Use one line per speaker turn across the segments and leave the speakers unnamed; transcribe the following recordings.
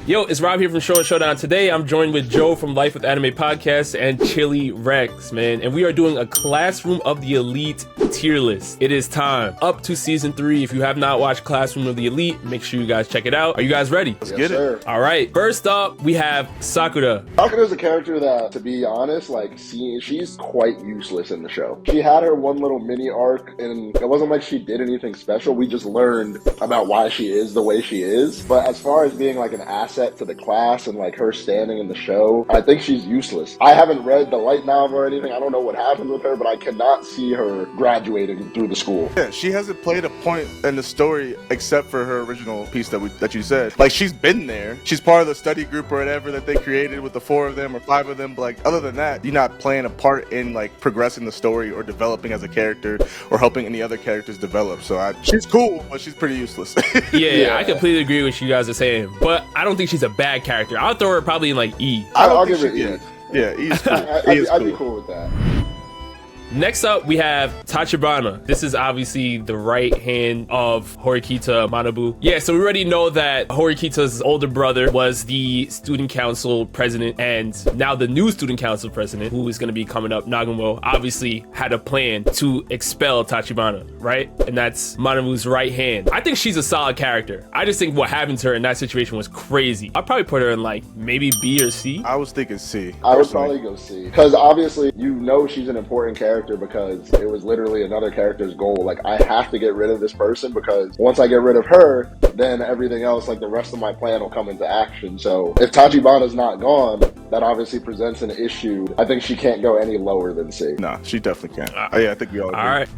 Yo, it's Rob here from Showdown. Today, I'm joined with Joe from Life with Anime Podcast and Chili Rex, man. And we are doing a Classroom of the Elite tier list. It is time. Up to season 3. If you have not watched Classroom of the Elite, make sure you guys check it out. Are you guys ready?
Let's get it.
All right. First up, we have Sakura.
Sakura's a character that, to be honest, she's quite useless in the show. She had her one little mini arc, and it wasn't like she did anything special. We just learned about why she is the way she is. But as far as being like an asset to the class and like her standing in the show, I think she's useless. I haven't read the light novel or anything. I don't know what happens with her, but I cannot see her graduating through the school.
Yeah, she hasn't played a point in the story except for her original piece that you said. Like, she's been there. She's part of the study group or whatever that they created with the 4 of them or 5 of them. But like, other than that, you're not playing a part in like progressing the story or developing as a character or helping any other characters develop. So she's cool, but she's pretty useless.
Yeah, I completely agree with what you guys are saying, but I don't think she's a bad character. I'll throw her probably in like E.
I'll give her E.
Yeah, E's cool.
I'd be cool with that.
Next up, we have Tachibana. This is obviously the right hand of Horikita Manabu. Yeah, so we already know that Horikita's older brother was the student council president, and now the new student council president, who is going to be coming up, Nagumo, obviously had a plan to expel Tachibana, right? And that's Manabu's right hand. I think she's a solid character. I just think what happened to her in that situation was crazy. I'd probably put her in like maybe B or C.
I was thinking C.
I would probably go C. Because obviously, you know she's an important character because it was literally another character's goal. Like, I have to get rid of this person because once I get rid of her, then everything else, like the rest of my plan will come into action. So if Tachibana's not gone, that obviously presents an issue. I think she can't go any lower than C.
No, she definitely can't. Yeah, I think we all agree.
All right.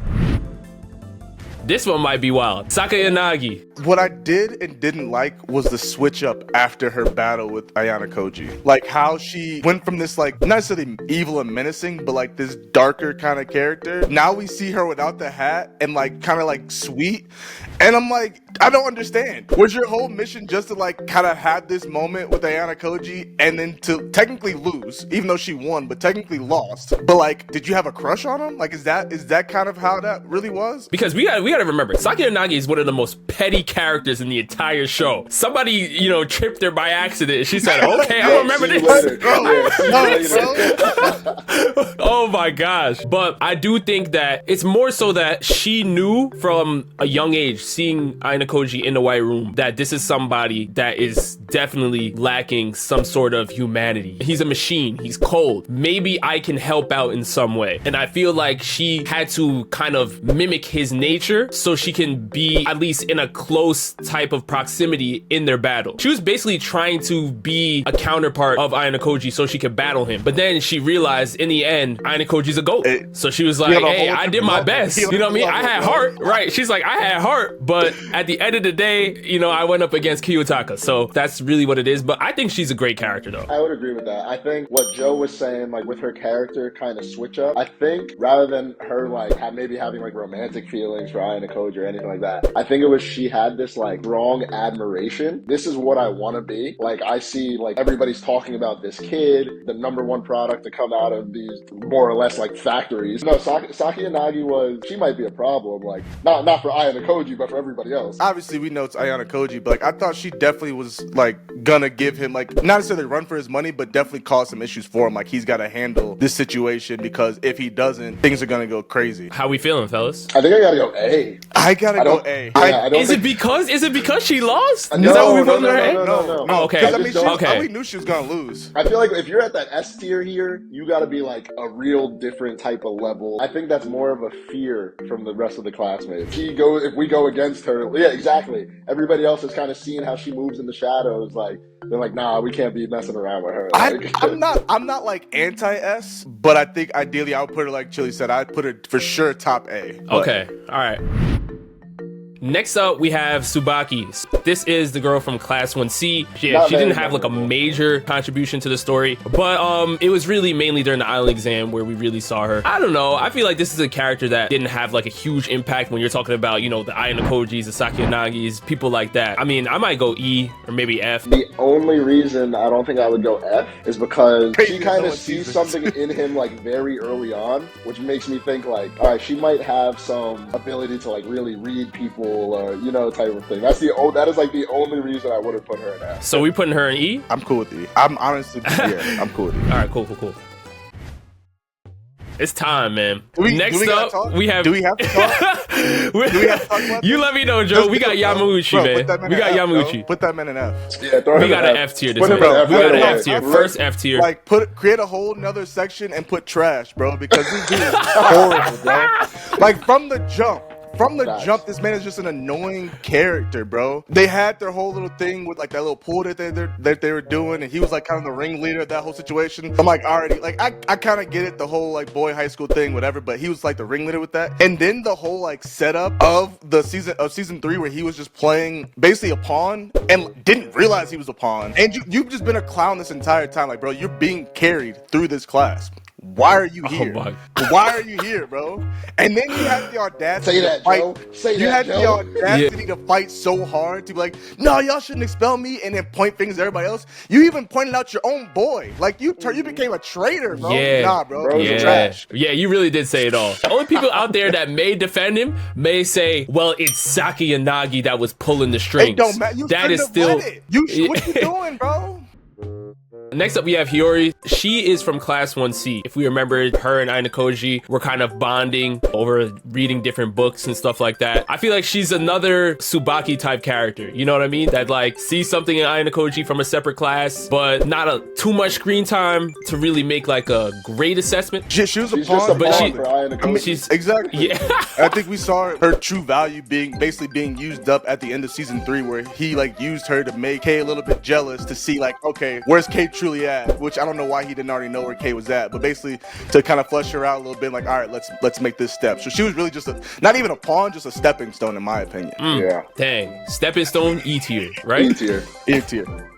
This one might be wild. Sakayanagi.
What I did and didn't like was the switch up after her battle with ayanokoji. Like how she went from this like, not necessarily evil and menacing, but like this darker kind of character. Now we see her without the hat and like kind of like sweet. And I'm like, I don't understand. Was your whole mission just to like kind of have this moment with ayanokoji and then to technically lose, even though she won, but technically lost? But like, did you have a crush on him? Like, is that kind of how that really was?
Because we gotta remember, Sakayanagi is one of the most petty characters in the entire show. Somebody, tripped her by accident. She said, okay, I remember this. Oh my gosh. But I do think that it's more so that she knew from a young age, seeing ayanokoji in the white room, that this is somebody that is definitely lacking some sort of humanity. He's a machine. He's cold. Maybe I can help out in some way. And I feel like she had to kind of mimic his nature so she can be at least in a close type of proximity in their battle. She was basically trying to be a counterpart of ayanokoji so she could battle him. But then she realized in the end, ayanokoji's a goat. So she was like, hey, I did my best. You know what I mean? I had heart, right? She's like, I had heart, but at the end of the day, I went up against Kiyotaka. So that's really what it is. But I think she's a great character though.
I would agree with that. I think what Joe was saying, like with her character kind of switch up, I think rather than her like maybe having like romantic feelings for ayanokoji or anything like that, I think it was she had this like wrong admiration. This is what I want to be. Like, I see like everybody's talking about this kid, the #1 product to come out of these more or less like factories. No, Sakayanagi she might be a problem. Like, not for ayanokoji, but for everybody else.
Obviously, we know it's ayanokoji, but like I thought she definitely was like gonna give him like not necessarily run for his money, but definitely cause some issues for him. Like, he's got to handle this situation because if he doesn't, things are gonna go crazy.
How we feeling, fellas?
I think I gotta go A.
I gotta go A.
Yeah,
Is it because she lost?
No,
Is that what we put in her
no,
head?
no.
Oh, okay.
I mean, we knew she was gonna lose.
I feel like if you're at that S tier here, you gotta be like a real different type of level. I think that's more of a fear from the rest of the classmates. If we go against her, yeah, exactly. Everybody else is kind of seeing how she moves in the shadows. Like, they're like, nah, we can't be messing around with her. Like,
I'm not like anti-S, but I think ideally I would put her like Chili said. I'd put her for sure top A.
Okay, all right. Next up, we have Tsubaki. This is the girl from Class 1C. Yeah, she didn't have like a major contribution to the story, but it was really mainly during the island exam where we really saw her. I don't know. I feel like this is a character that didn't have like a huge impact when you're talking about, the Ayanokojis, the Sakayanagis, people like that. I mean, I might go E or maybe F.
The only reason I don't think I would go F is because she kind of sees something in him like very early on, which makes me think like, all right, she might have some ability to like really read people school or, type of thing. That is like the only reason I would have put her in F.
So we putting her in E?
I'm cool with E. I'm honestly, yeah, I'm cool with E.
All right, cool. It's time, man. Next
we
up, we have.
Do we have to talk? Do we have to talk about
You
this?
let me know, Joe. We got Yamauchi, man. We got Yamauchi.
Put that man in F.
Yeah, throw
We
him
got
in
an
F.
F tier this
Put him
week.
in F
We got
right
an
away.
F tier. First F tier.
Like, create a whole nother section and put trash, bro, because this dude is horrible, bro. Like, from the jump, this man is just an annoying character, bro. They had their whole little thing with like that little pool that they were doing, and he was like kind of the ringleader of that whole situation. I'm like, already, like I kind of get it, the whole like boy high school thing, whatever, but he was like the ringleader with that. And then the whole like setup of the season 3 where he was just playing basically a pawn and didn't realize he was a pawn. And you've just been a clown this entire time, like, bro, you're being carried through this class. Why are you here? Why are you here, bro? And then you had the audacity
to fight.
The audacity to fight so hard to be like, no, y'all shouldn't expel me, and then point fingers at everybody else. You even pointed out your own boy. Like, you became a traitor, bro.
Yeah.
Nah, bro.
Yeah.
Trash.
Yeah, you really did say it all. The only people out there that may defend him may say, well, it's Saki Yanagi that was pulling the strings.
It don't matter. You
that is still.
what you doing, bro?
Next up, we have Hiyori. She is from Class 1C. If we remember, her and ayanokoji were kind of bonding over reading different books and stuff like that. I feel like she's another Tsubaki type character. You know what I mean? That like sees something in ayanokoji from a separate class, but not too much screen time to really make like a great assessment.
She was
She's
a
just
pawn,
a
but
pawn
she-
for ayanokoji.
I mean, she's
exactly.
Yeah.
I think we saw her true value being used up at the end of season 3, where he like used her to make Kay a little bit jealous to see like, okay, where's Kay truly at? Which I don't know why he didn't already know where Kay was at, but basically to kind of flesh her out a little bit, like, all right, let's make this step. So she was really just not even a pawn, just a stepping stone in my opinion.
Yeah.
Dang. Stepping stone, E tier, right?
E tier.
E tier.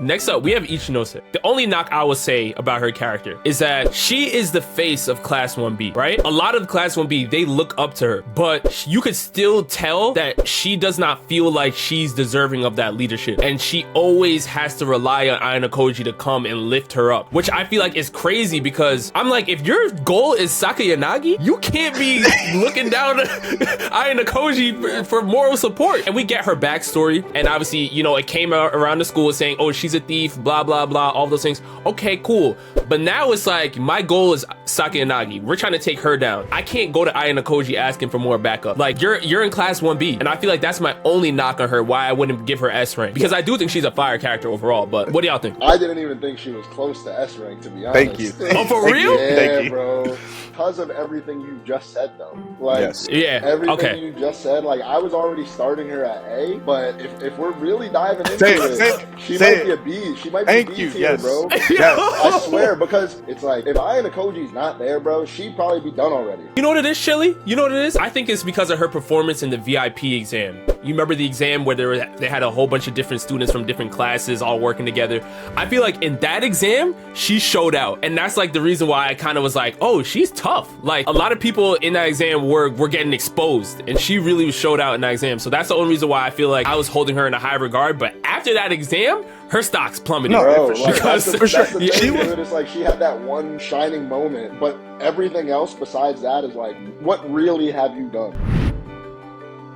Next up, we have Ichinose. The only knock I will say about her character is that she is the face of Class 1B, right? A lot of Class 1B, they look up to her, but you could still tell that she does not feel like she's deserving of that leadership. And she always has to rely on ayanokoji to come and lift her up, which I feel like is crazy because I'm like, if your goal is Sakayanagi, you can't be looking down ayanokoji for moral support. And we get her backstory, and obviously, it came out around the school saying, oh, she's a thief, blah, blah, blah, all those things. Okay, cool. But now it's like, my goal is Sakayanagi. We're trying to take her down. I can't go to ayanokoji asking for more backup. Like, you're in Class 1B, and I feel like that's my only knock on her, why I wouldn't give her S rank. Because I do think she's a fire character overall, but what do y'all think?
I didn't even think she was close to S rank, to be honest.
Thank you.
Oh, for real?
Yeah,
Thank you.
bro. Because of everything you just said, though. Like,
Yes.
Yeah,
everything
okay.
you just said, like, I was already starting her at A, but if we're really diving into
Say
it,
it,
she
say
might
it.
be a B. She might be
Thank
B
you,
tier,
yes.
bro.
Yes.
I swear, because it's like, if ayanokoji's not there, bro, she'd probably be done already.
You know what it is, Shelly? You know what it is? I think it's because of her performance in the VIP exam. You remember the exam where they had a whole bunch of different students from different classes all working together? I feel like in that exam, she showed out. And that's like the reason why I kind of was like, oh, she's tough. Like, a lot of people in that exam were getting exposed, and she really showed out in that exam. So that's the only reason why I feel like I was holding her in a high regard. But after that exam, her stock's plummeted.
No,
Bro,
for sure.
like, that's the
Yeah.
thing, dude. It's like she had that one shining moment, but everything else besides that is like, what really have you done?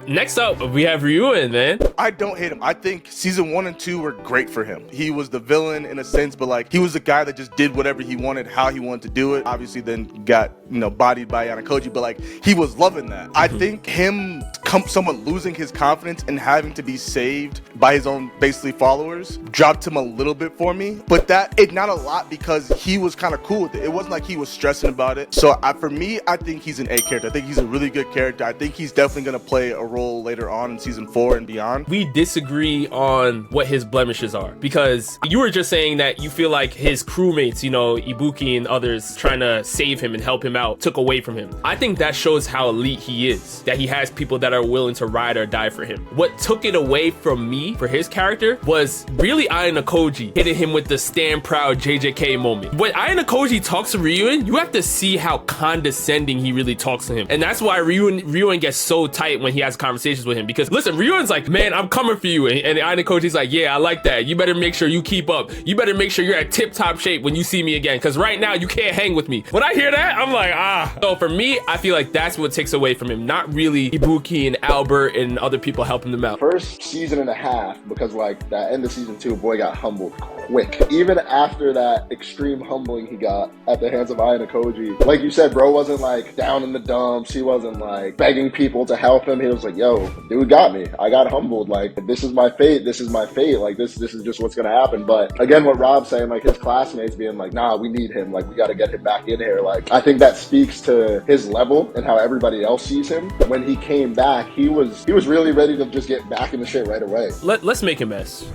Next up, we have Ryuen, man.
I don't hate him. I think season 1 and 2 were great for him. He was the villain in a sense, but like, he was the guy that just did whatever he wanted, how he wanted to do it. Obviously then got, bodied by ayanokoji, but like, he was loving that. I think him somewhat losing his confidence and having to be saved by his own basically followers dropped him a little bit for me, but not a lot, because he was kind of cool with it. It wasn't like he was stressing about it. So for me, I think he's an A character. I think he's a really good character. I think he's definitely going to play a role later on in season 4 and beyond.
We disagree on what his blemishes are, because you were just saying that you feel like his crewmates, Ibuki and others trying to save him and help him out, took away from him. I think that shows how elite he is, that he has people that are willing to ride or die for him. What took it away from me for his character was really ayanokoji hitting him with the stand proud JJK moment. When ayanokoji talks to Ryuen, you have to see how condescending he really talks to him. And that's why Ryuen gets so tight when he has conversations with him, because listen, Ryuen's like, man, I'm coming for you, and ayanokoji's like, yeah, I like that. You better make sure you keep up. You better make sure you're at tip top shape when you see me again, because right now you can't hang with me. When I hear that, I'm like, So for me, I feel like that's what takes away from him. Not really Ibuki and Albert and other people helping them out.
First season and a half, because like that end of season 2, boy got humbled quick. Even after that extreme humbling he got at the hands of ayanokoji, like you said, bro wasn't like down in the dumps. He wasn't like begging people to help him. He was like, yo, dude got me. I got humbled. Like, this is my fate. This is my fate. Like, this is just what's gonna happen. But again, what Rob's saying, like his classmates being like, nah, we need him. Like, we got to get him back in here. Like, I think that speaks to his level and how everybody else sees him. When he came back, he was really ready to just get back in the shit right away.
Let's make a mess.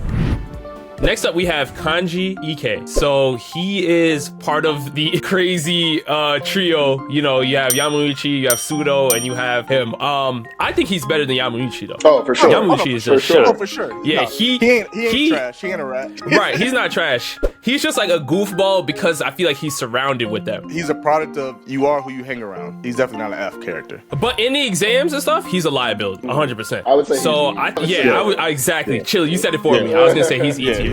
Next up, we have Kanji Ike. So he is part of the crazy trio. You know, you have Yamauchi, you have Sudo, and you have him. I think he's better than Yamauchi though.
Oh, for sure.
Yamauchi is just
Oh, for sure.
Yeah,
No, he ain't trash. He ain't a rat.
Right, he's not trash. He's just like a goofball because I feel like he's surrounded with them.
He's a product of you are who you hang around. He's definitely not an F character.
But in the exams and stuff, he's a liability, 100%.
I would say
so. Exactly. Chill. You said it for me. I was gonna say he's E tier.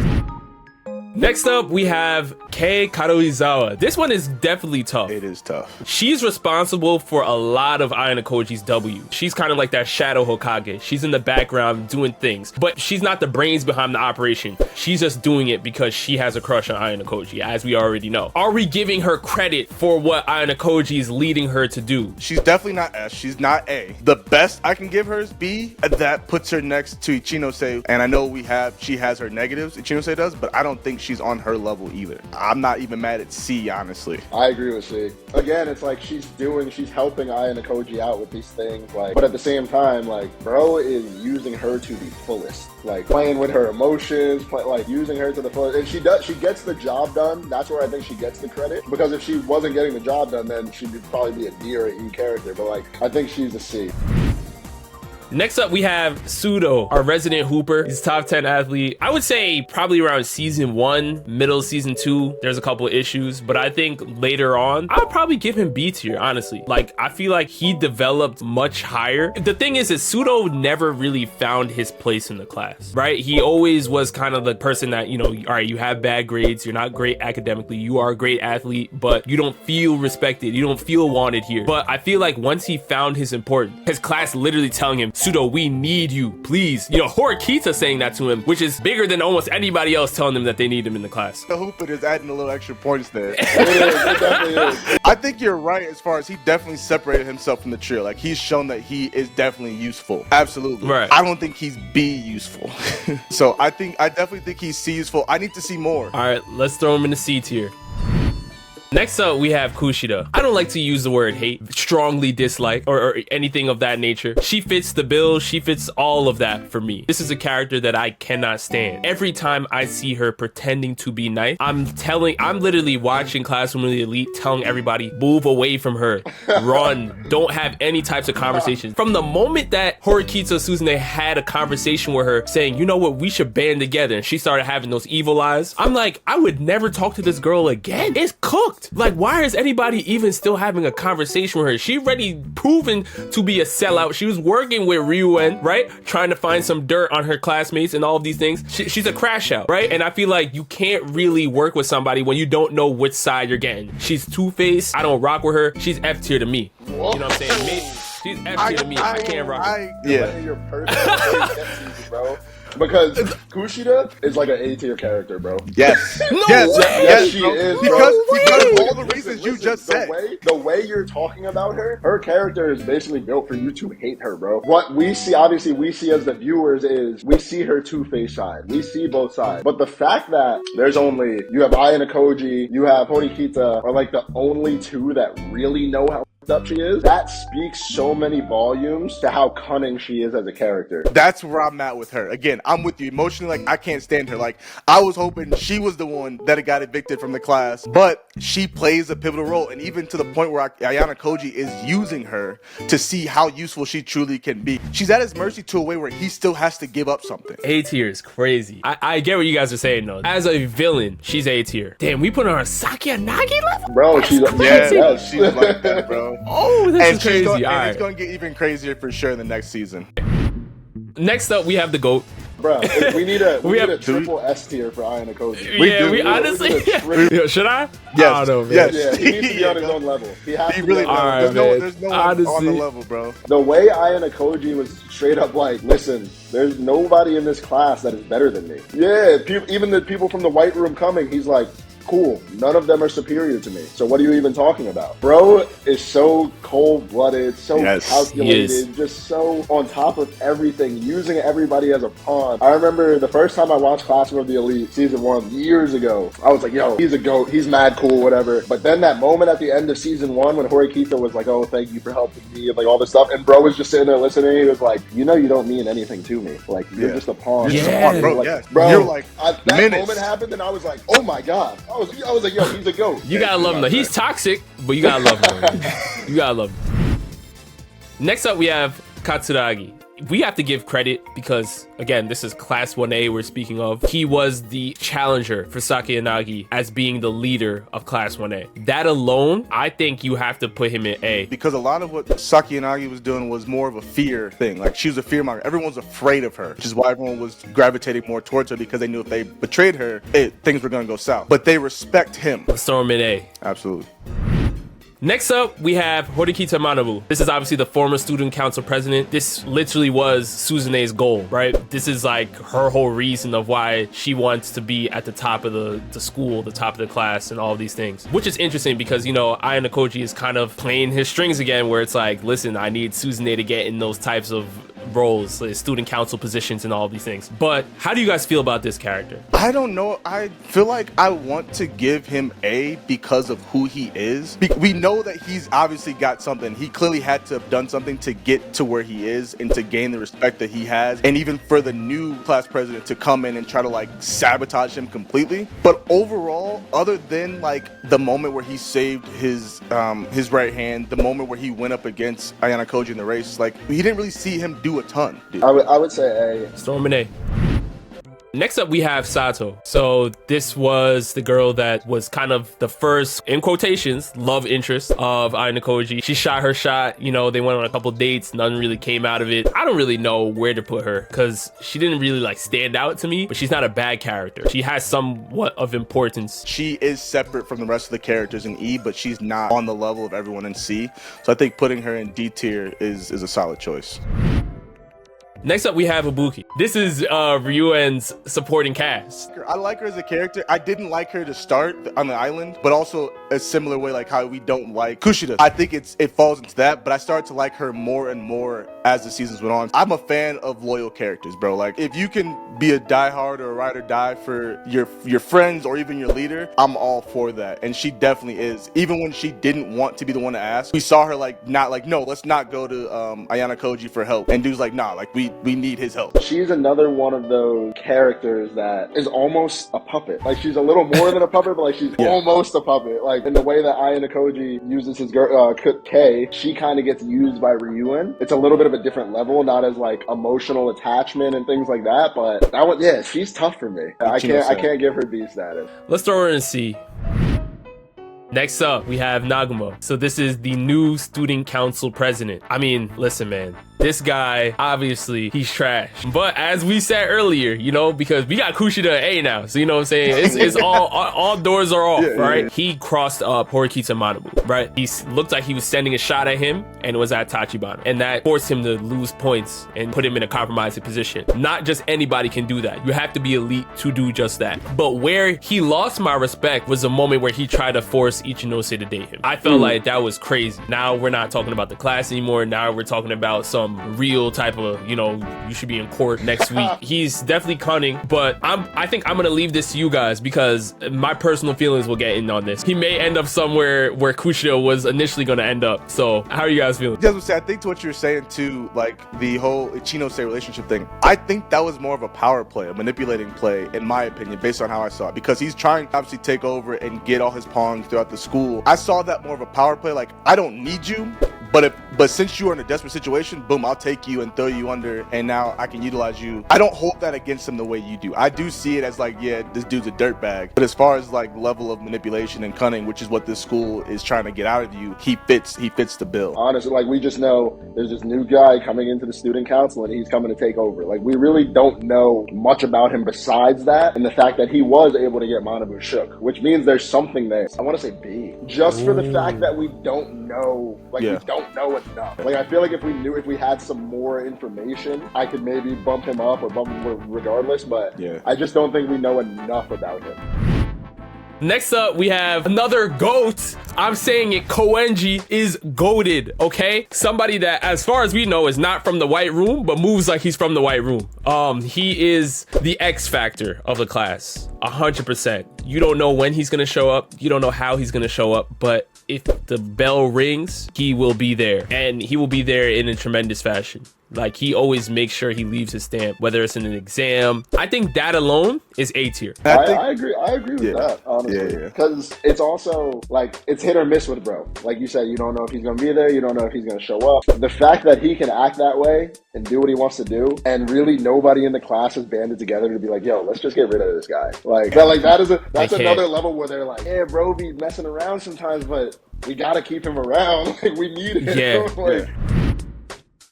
Next up, we have Kei Karuizawa. This one is definitely tough.
It is tough.
She's responsible for a lot of Ayanokoji's W. She's kind of like that shadow Hokage. She's in the background doing things, but she's not the brains behind the operation. She's just doing it because she has a crush on Ayanokoji, as we already know. Are we giving her credit for what Ayanokoji is leading her to do?
She's definitely not S. She's not A. The best I can give her is B. That puts her next to Ichinose. And I know she has her negatives, Ichinose does, but I don't think she's on her level either. I'm not even mad at C, honestly.
I agree with C. Again, it's like she's helping Ayanokoji out with these things, like, but at the same time, like, bro is using her to the fullest, like playing with her emotions, like using her to the fullest, and she gets the job done. That's where I think she gets the credit, because if she wasn't getting the job done, then she'd probably be a D or an E character, but like, I think she's a C.
Next up, we have Sudo, our resident hooper. He's a top 10 athlete. I would say probably around season 1, middle season 2, there's a couple of issues, but I think later on, I'll probably give him B tier, honestly. Like, I feel like he developed much higher. The thing is that Sudo never really found his place in the class, right? He always was kind of the person that, you know, all right, you have bad grades, you're not great academically, you are a great athlete, but you don't feel respected, you don't feel wanted here. But I feel like once he found his importance, his class literally telling him, Sudo, we need you, please. You know, Horikita saying that to him, which is bigger than almost anybody else telling them that they need him in the class.
The hooper is adding a little extra points there.
It definitely is.
I think you're right as far as he definitely separated himself from the trio. Like, he's shown that he is definitely useful. Absolutely.
Right.
I don't think he's B useful. So I definitely think he's C useful. I need to see more.
All right, let's throw him in the C tier. Next up, we have Kushida. I don't like to use the word hate, strongly dislike, or anything of that nature. She fits the bill. She fits all of that for me. This is a character that I cannot stand. Every time I see her pretending to be nice, I'm literally watching Classroom of the Elite telling everybody, move away from her, run, don't have any types of conversations. From the moment that Horikita Suzune had a conversation with her saying, you know what, we should band together, and she started having those evil eyes, I'm like, I would never talk to this girl again. It's cooked. Like, why is anybody even still having a conversation with her? She already proven to be a sellout. She was working with Ryuen, right? Trying to find some dirt on her classmates and all of these things. She's a crash out, right? And I feel like you can't really work with somebody when you don't know which side you're getting. She's two-faced. I don't rock with her. She's F tier to me. You know what I'm saying? She's F tier to me. I can't rock with her.
Yeah. Your personal bro. Because Kushida is like an A tier character, bro.
Yes.
No
yes.
way.
Yes,
she
bro.
is,
because
bro.
all the reasons you just said.
The way you're talking about her character is basically built for you to hate her, bro. What we see, obviously, we see as the viewers is we see her two-faced side. We see both sides. But the fact that you have ayanokoji, you have horikita, are like the only two that really know how up she is, that speaks so many volumes to how cunning she is as a character.
That's where I'm at with her. Again, I'm with you emotionally. Like, I can't stand her. Like, I was hoping she was the one that got evicted from the class, but she plays a pivotal role, and even to the point where ayanokoji is using her to see how useful she truly can be. She's at his mercy to a way where he still has to give up something.
A tier is crazy. I get what you guys are saying though. As a villain, she's A tier. Damn, we put her on Sakiyanagi level?
Bro, she's like
that, bro.
Oh, this is crazy.
And it's going to get even crazier for sure in the next season.
Next up, we have the GOAT.
Bro, we need a
have
a triple S tier for ayanokoji.
We honestly. Yo, should I?
Yes.
I don't know, man.
Yes.
Yeah, he needs to be on his own level. He has
He
to
really
be on
does.
his own level.
There's no one
honestly,
on the level, bro.
The way ayanokoji was straight up like, listen, there's nobody in this class that is better than me. Yeah, even the people from the white room coming, he's like, cool, none of them are superior to me. So what are you even talking about? Bro is so cold-blooded, so calculated, just so on top of everything, using everybody as a pawn. I remember the first time I watched Classroom of the Elite, season 1, years ago, I was like, yo, he's a GOAT, he's mad cool, whatever. But then that moment at the end of season 1 when horikita was like, oh, thank you for helping me, and like all this stuff, and bro was just sitting there listening, he was like, you know you don't mean anything to me. Like, you're just a pawn.
You're just a pawn, bro.
Like,
Bro, you're like,
that moment happened, and I was like, oh my god. I was like, yo, he's a GOAT.
You gotta love him though. He's toxic, but you gotta love him. You gotta love him. Next up, we have Katsuragi. We have to give credit because, again, this is Class 1A we're speaking of. He was the challenger for Sakayanagi as being the leader of Class 1A. That alone, I think you have to put him in A.
Because a lot of what Sakayanagi was doing was more of a fear thing. Like, she was a fear monger. Everyone was afraid of her, which is why everyone was gravitating more towards her, because they knew if they betrayed her, things were going to go south. But they respect him.
Let's throw him in A.
Absolutely.
Next up, we have Horikita Manabu. This is obviously the former student council president. This literally was Suzune's goal, right? This is like her whole reason of why she wants to be at the top of the school, the top of the class, and all of these things. Which is interesting because, you know, ayanokoji is kind of playing his strings again, where it's like, listen, I need Suzune to get in those types of roles, like student council positions and all of these things. But how do you guys feel about this character?
I don't know. I feel like I want to give him A because of who he is. We know that he's obviously got something. He clearly had to have done something to get to where he is and to gain the respect that he has. And even for the new class president to come in and try to like sabotage him completely. But overall, other than like the moment where he saved his right hand, the moment where he went up against ayanokoji in the race, like we didn't really see him do a ton.
I would say A.
Storm and A. Next up, we have Sato. So this was the girl that was kind of the first, in quotations, love interest of ayanokoji. She shot her shot. You know, they went on a couple dates. Nothing really came out of it. I don't really know where to put her because she didn't really like stand out to me, but she's not a bad character. She has somewhat of importance.
She is separate from the rest of the characters in E, but she's not on the level of everyone in C. So I think putting her in D tier is a solid choice.
Next up, we have Ibuki. This is Ryuen's supporting cast.
I like her as a character. I didn't like her to start on the island, but also a similar way like how we don't like Kushida. I think it falls into that, but I started to like her more and more as the seasons went on. I'm a fan of loyal characters, bro. Like, if you can be a diehard or a ride or die for your friends or even your leader, I'm all for that. And she definitely is. Even when she didn't want to be the one to ask, we saw her like, not like, no, let's not go to ayanokoji for help. And dude's like, nah, like we need his help.
She's another one of those characters that is almost a puppet. Like, she's a little more than a puppet, but like she's almost a puppet. Like, in the way that ayanokoji uses his girl K, she kind of gets used by Ryuen. It's a little bit of a different level, not as like emotional attachment and things like that, but that one, yeah, she's tough for me. I can't give her B status.
Let's throw her in C. Next up, we have Nagumo. So this is the new student council president. I mean, listen, man. This guy, obviously, he's trash. But as we said earlier, you know, because we got Kushida A now. So, you know what I'm saying? It's all doors are off, right? Yeah. He crossed up Horikita Manabu, right? He looked like he was sending a shot at him, and it was at Tachibana. And that forced him to lose points and put him in a compromising position. Not just anybody can do that. You have to be elite to do just that. But where he lost my respect was the moment where he tried to force Ichinose to date him. I felt like that was crazy. Now we're not talking about the class anymore. Now we're talking about some real type of, you know, you should be in court next week. He's definitely cunning, but I think I'm gonna leave this to you guys because my personal feelings will get in on this. He may end up somewhere where Kushida was initially gonna end up. So how are you guys feeling?
I think to what you're saying too, like the whole Ichinose relationship thing, I think that was more of a power play, a manipulating play, in my opinion, based on how I saw it, because he's trying to obviously take over and get all his pawns throughout the school. I saw that more of a power play, like, I don't need you, But since you are in a desperate situation, boom, I'll take you and throw you under, and now I can utilize you. I don't hold that against him the way you do. I do see it as like, yeah, this dude's a dirtbag. But as far as like level of manipulation and cunning, which is what this school is trying to get out of you, he fits the bill.
Honestly, like, we just know there's this new guy coming into the student council and he's coming to take over. Like, we really don't know much about him besides that, and the fact that he was able to get Manabu shook, which means there's something there. I want to say B, just for the fact that we don't know, like, we don't know enough. Like, I feel like if we had some more information, I could maybe bump him up or bump him regardless, but I just don't think we know enough about him.
Next up, we have another GOAT. I'm saying it, Koenji is goated, okay? Somebody that, as far as we know, is not from the White Room, but moves like he's from the White Room. He is the X factor of the class, 100%. You don't know when he's gonna show up. You don't know how he's gonna show up, but if the bell rings, he will be there, and he will be there in a tremendous fashion. Like, he always makes sure he leaves his stamp, whether it's in an exam. I think that alone is A tier.
I agree with that, honestly. Because it's also, like, it's hit or miss with bro. Like you said, you don't know if he's going to be there. You don't know if he's going to show up. The fact that he can act that way and do what he wants to do, and really nobody in the class has banded together to be like, yo, let's just get rid of this guy. That's another level where they're like, yeah, bro be messing around sometimes, but we got to keep him around. Like, we need him.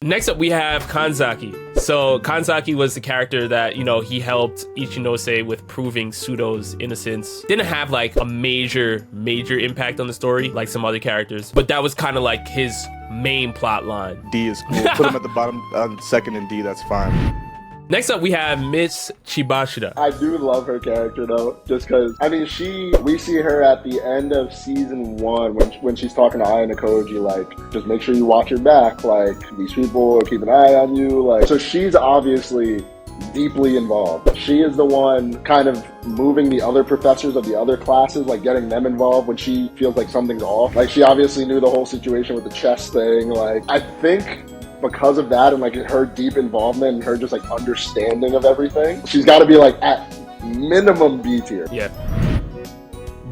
Next up, we have Kanzaki. So Kanzaki was the character that, you know, he helped Ichinose with proving Sudo's innocence. Didn't have like a major impact on the story like some other characters, but that was kind of like his main plot line.
D is cool. Put him at the bottom, second in D, that's fine.
Next up, we have Miss Chibashida.
I do love her character, though, just because, I mean, we see her at the end of season 1 when she's talking to ayanokoji, like, just make sure you watch your back, like, these people keep an eye on you, like, so she's obviously deeply involved. She is the one kind of moving the other professors of the other classes, like getting them involved when she feels like something's off. Like, she obviously knew the whole situation with the chess thing. Like, I think because of that and like her deep involvement and her just like understanding of everything, she's got to be like at minimum B tier.
Yeah.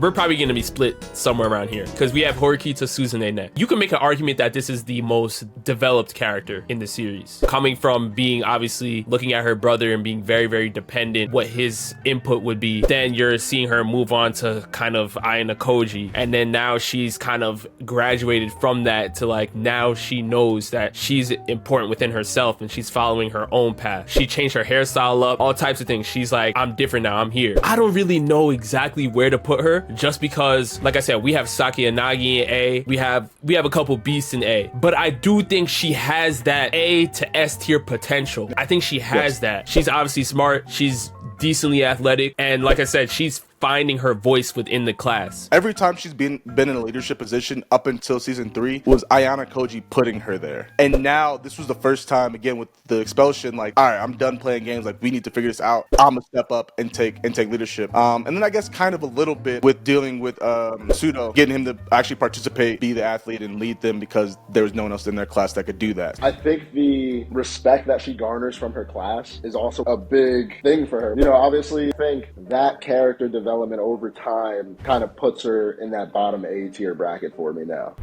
We're probably going to be split somewhere around here because we have Horikita Suzune. You can make an argument that this is the most developed character in the series, coming from being obviously looking at her brother and being very, very dependent, what his input would be. Then you're seeing her move on to kind of ayanokoji, and then now she's kind of graduated from that to like, now she knows that she's important within herself and she's following her own path. She changed her hairstyle up, all types of things. She's like, I'm different now, I'm here. I don't really know exactly where to put her, just because, like I said, we have Saki Anagi in A, we have a couple beasts in A, but I do think she has that A to S tier potential. I think she has that. She's obviously smart, she's decently athletic, and like I said, she's finding her voice within the class.
Every time she's been in a leadership position up until season 3 was ayanokoji putting her there. And now this was the first time, again, with the expulsion, like, all right, I'm done playing games. Like, we need to figure this out. I'm gonna step up and take leadership. And then I guess kind of a little bit with dealing with Sudo, getting him to actually participate, be the athlete, and lead them because there was no one else in their class that could do that.
I think the respect that she garners from her class is also a big thing for her. You know, obviously, I think that character development over time kind of puts her in that bottom A tier bracket for me now.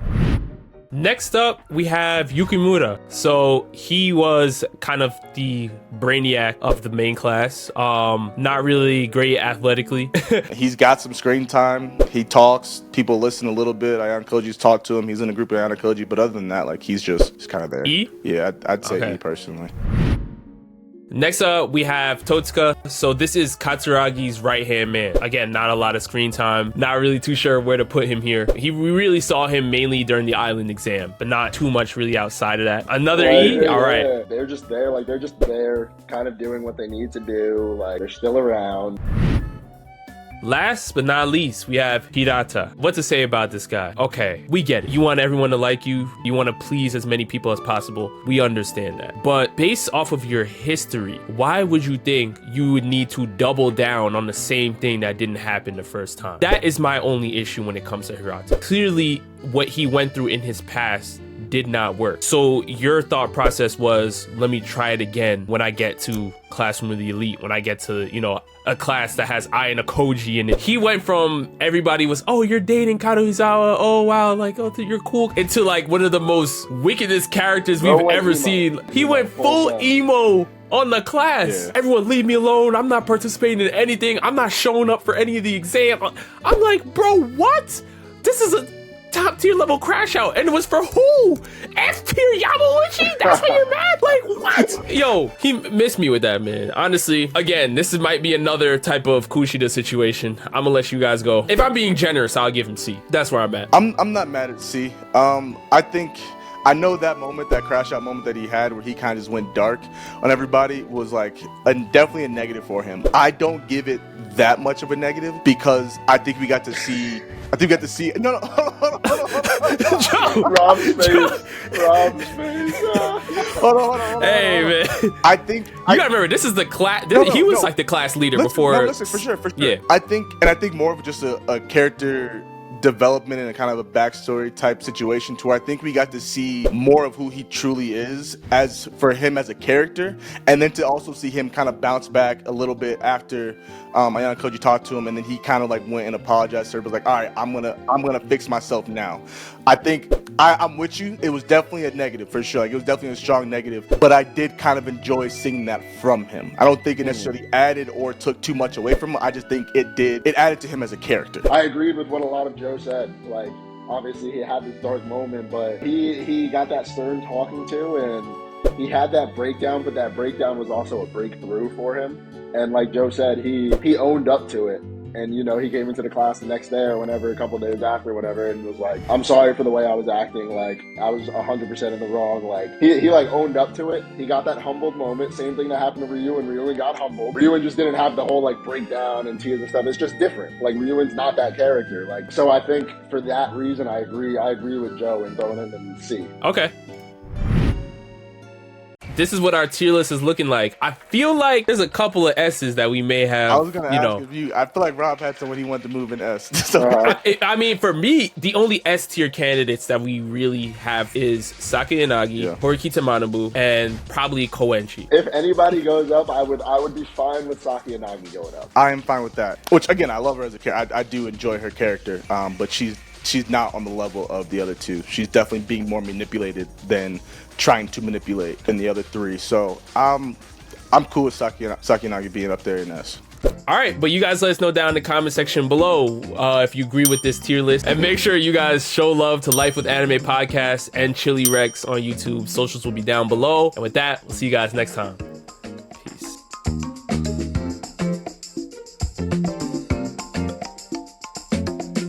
Next up, we have Yukimura. So he was kind of the brainiac of the main class. Not really great athletically.
He's got some screen time. He talks. People listen a little bit. Ayanokoji's talked to him. He's in a group of Ayanokoji. But other than that, like, he's kind of there.
E?
Yeah, I'd say E personally.
Next up, we have Totsuka. So this is Katsuragi's right-hand man. Again, not a lot of screen time. Not really too sure where to put him here. We really saw him mainly during the island exam, but not too much really outside of that. Another E? All right.
They're just there. Like, they're just there kind of doing what they need to do. Like, they're still around.
Last but not least, we have Hirata. What to say about this guy? Okay, we get it. You want everyone to like you. You want to please as many people as possible. We understand that. But based off of your history, why would you think you would need to double down on the same thing that didn't happen the first time? That is my only issue when it comes to Hirata. Clearly, what he went through in his past that did not work. So your thought process was, let me try it again when I get to Classroom of the Elite, when I get to, you know, a class that has ayanokoji in it. He went from everybody was, oh, you're dating Karuhizawa, oh wow, like, oh, you're cool, into like one of the most wickedest characters we've ever seen. He went full emo on the class. Yeah. Everyone leave me alone. I'm not participating in anything. I'm not showing up for any of the exam. I'm like, bro, what? This is a top tier level crash out, and it was for who? F tier Yamauchi? That's why you're mad? Like, what? Yo, he missed me with that, man. Honestly, again, this might be another type of Kushida situation. I'm gonna let you guys go. If I'm being generous, I'll give him C. That's where I'm at.
I'm not mad at C. I know that moment, that crash out moment that he had where he kind of just went dark on everybody was like definitely a negative for him. I don't give it that much of a negative because I think we got to see. No, hold on.
Joe.
Rob's face. Rob's face.
Hold on.
Hey, man.
I think
you gotta remember, this is the class. He was like the class leader before.
No, listen, for sure.
Yeah.
I think more of just a character development and a kind of a backstory type situation to where I think we got to see more of who he truly is as for him as a character, and then to also see him kind of bounce back a little bit after ayanokoji talked to him, and then he kind of like went and apologized to her, was like, all right, I'm gonna fix myself now. I think I'm with you. It was definitely a negative for sure. Like, it was definitely a strong negative, but I did kind of enjoy seeing that from him. I don't think it necessarily added or took too much away from him. I just think it added to him as a character.
I agreed with what a lot of Joe said. Like, obviously he had this dark moment, but he got that stern talking to, and he had that breakdown, but that breakdown was also a breakthrough for him. And like Joe said, he owned up to it. And, you know, he came into the class the next day or whenever, a couple of days after, whatever, and was like, I'm sorry for the way I was acting. Like, I was 100% in the wrong. Like, he like owned up to it. He got that humbled moment. Same thing that happened to Ryuen. Ryuen got humbled. Ryuen just didn't have the whole, like, breakdown and tears and stuff. It's just different. Like, Ryuen's not that character. Like, so I think for that reason, I agree with Joe in throwing him in C.
Okay. This is what our tier list is looking like. I feel like there's a couple of S's that we may have.
I was gonna ask if you. I feel like Rob had someone he wanted to move in S. So.
I mean, for me, the only S tier candidates that we really have is Sake Yanagi, Horikita Manabu, and probably Koenchi.
If anybody goes up, I would be fine with Sake Yanagi going up.
I am fine with that. Which again, I love her as a character. I do enjoy her character, but she's not on the level of the other two. She's definitely being more manipulated than trying to manipulate than the other three. So I'm cool with Sakinagi being up there in S.
All right, but you guys let us know down in the comment section below if you agree with this tier list, and make sure you guys show love to Life with Anime Podcast and Chili Rex on YouTube. Socials will be down below, and with that, we'll see you guys next time.